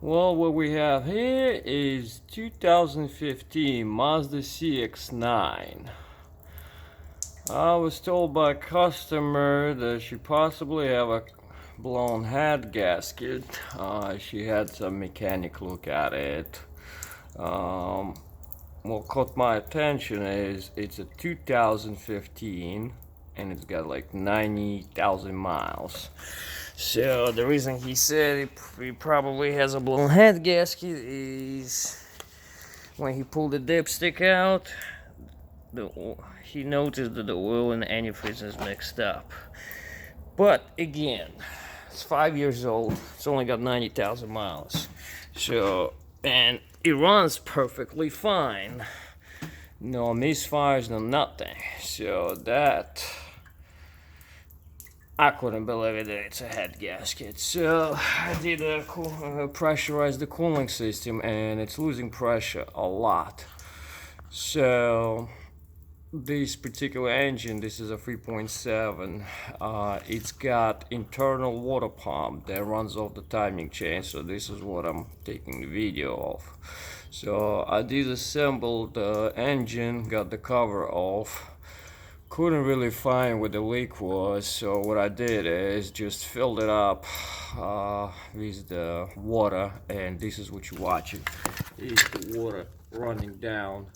Well, what we have here is 2015 Mazda CX9. I was told by a customer that she possibly have a blown head gasket. She had some mechanic look at it. What caught my attention is it's a 2015 and it's got like 90,000 miles. So the reason he said he probably has a blown head gasket is when he pulled the dipstick out, he noticed that the oil and the antifreeze is mixed up. But again, it's 5 years old. It's only got 90,000 miles. So, and it runs perfectly fine. No misfires, no nothing. So that I couldn't believe it that it's a head gasket. So I did pressurize the cooling system and it's losing pressure a lot. So this particular engine, this is a 3.7, it's got internal water pump that runs off the timing chain. So this is what I'm taking the video of. So I disassembled the engine, got the cover off. Couldn't really find where the leak was, so what I did is just filled it up with the water, and this is what you're watching. Is the water running down,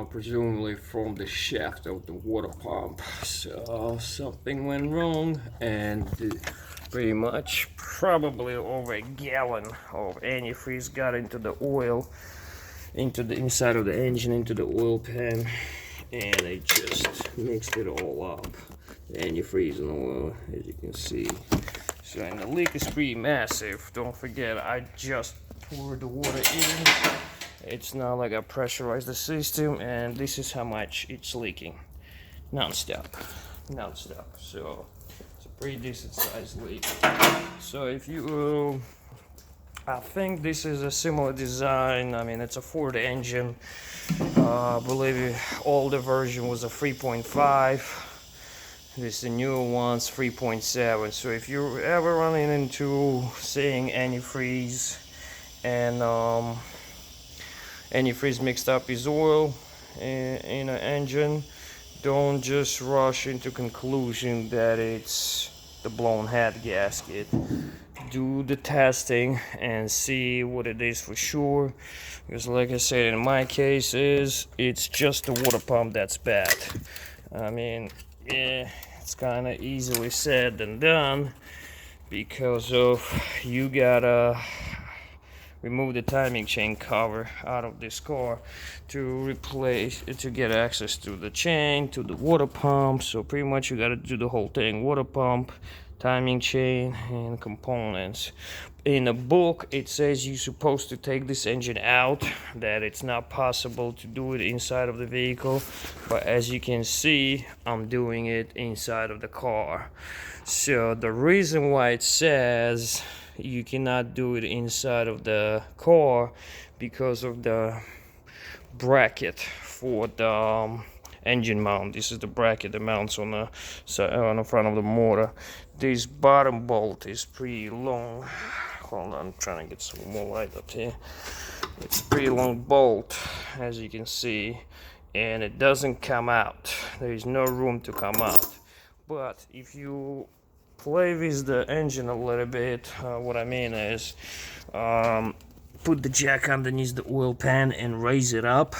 presumably from the shaft of the water pump. So something went wrong, and pretty much probably over a gallon of antifreeze got into the oil, into the inside of the engine, into the oil pan. And they just mixed it all up. The antifreeze and oil, as you can see. So, and the leak is pretty massive. Don't forget, I just poured the water in. It's not like I pressurized the system, and this is how much it's leaking. Non-stop. So, it's a pretty decent sized leak. So, if you I think this is a similar design. I mean, it's a Ford engine. I believe older version was a 3.5. This the newer one's 3.7. So if you're ever running into saying antifreeze and antifreeze mixed up with oil in an engine, don't just rush into conclusion that it's the blown head gasket. Do the testing and see what it is for sure, because like I said, in my case it's just the water pump that's bad. I mean, yeah, it's kind of easily said than done, because of you gotta remove the timing chain cover out of this car to get access to the chain, to the water pump. So pretty much you gotta do the whole thing: water pump, timing chain, and components. In the book it says you're supposed to take this engine out, that it's not possible to do it inside of the vehicle, but as you can see, I'm doing it inside of the car. So the reason why it says you cannot do it inside of the car, because of the bracket for the engine mount. This is the bracket that mounts on the front of the motor. This bottom bolt is pretty long. Hold on, I'm trying to get some more light up here. It's a pretty long bolt, as you can see, and it doesn't come out. There is no room to come out. But if you play with the engine a little bit, what I mean is put the jack underneath the oil pan and raise it up,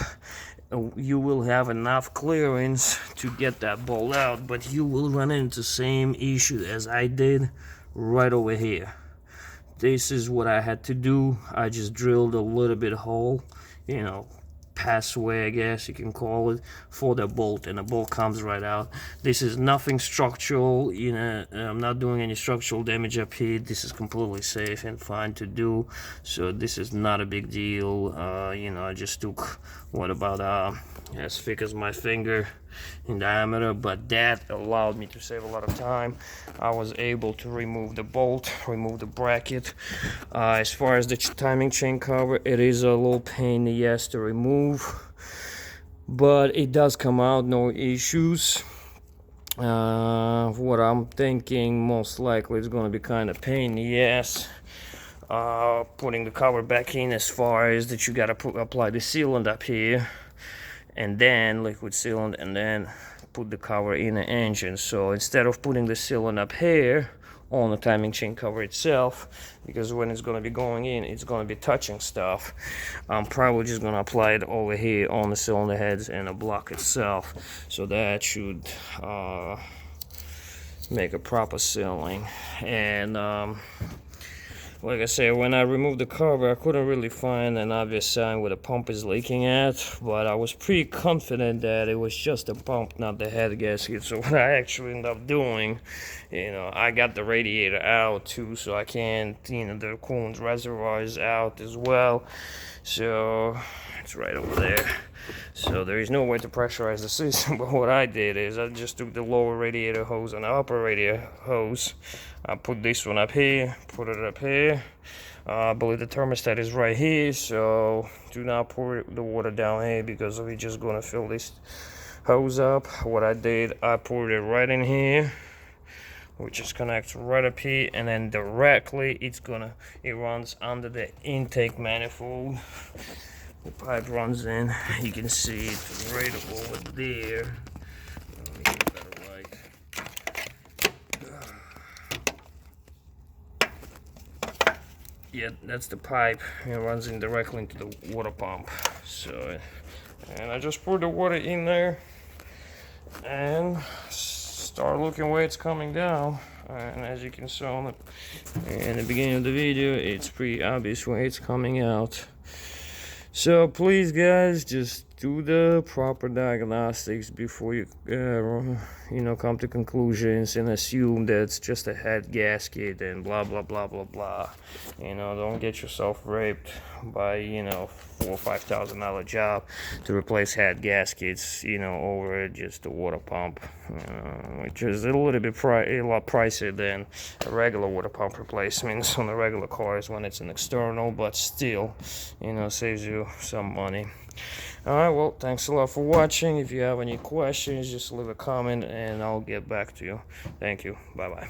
you will have enough clearance to get that bolt out, but you will run into the same issue as I did right over here. This is what I had to do. I just drilled a little bit hole, passway, I guess you can call it, for the bolt, and the bolt comes right out. This is nothing structural, I'm not doing any structural damage up here. This is completely safe and fine to do, so this is not a big deal. I just took about as thick as my finger in diameter, but that allowed me to save a lot of time. I was able to remove the bolt, remove the bracket. As far as the timing chain cover, it is a little pain in the ass to remove, but it does come out, no issues. What I'm thinking most likely is going to be kind of pain in the ass putting the cover back in, as far as that you gotta apply the sealant up here, and then liquid sealant, and then put the cover in the engine. So instead of putting the sealant up here on the timing chain cover itself, because when it's going to be going in, it's going to be touching stuff, I'm probably just going to apply it over here on the cylinder heads and the block itself. So that should make a proper sealing. And like I said, when I removed the cover, I couldn't really find an obvious sign where the pump is leaking at, but I was pretty confident that it was just the pump, not the head gasket. So what I actually ended up doing, I got the radiator out too, so I can't, the coolant reservoir is out as well. So it's right over there. So there is no way to pressurize the system, but what I did is I just took the lower radiator hose and the upper radiator hose. I put this one up here, put it up here. I believe the thermostat is right here, so do not pour the water down here because we're just going to fill this hose up. What I did, I poured it right in here, which just connects right up here, and then directly it runs under the intake manifold. The pipe runs in. You can see it right over there. Let me get a better light. Yeah, that's the pipe. It runs in directly into the water pump. So, and I just poured the water in there and start looking where it's coming down. And as you can see in the beginning of the video, it's pretty obvious where it's coming out. So please, guys, just do the proper diagnostics before you come to conclusions and assume that it's just a head gasket and blah blah blah blah blah. Don't get yourself raped by $4,000 or $5,000 job to replace head gaskets over just a water pump, which is a little bit a lot pricier than a regular water pump replacements on the regular cars when it's an external, but still saves you some money. Alright, well, thanks a lot for watching. If you have any questions, just leave a comment and I'll get back to you. Thank you. Bye bye.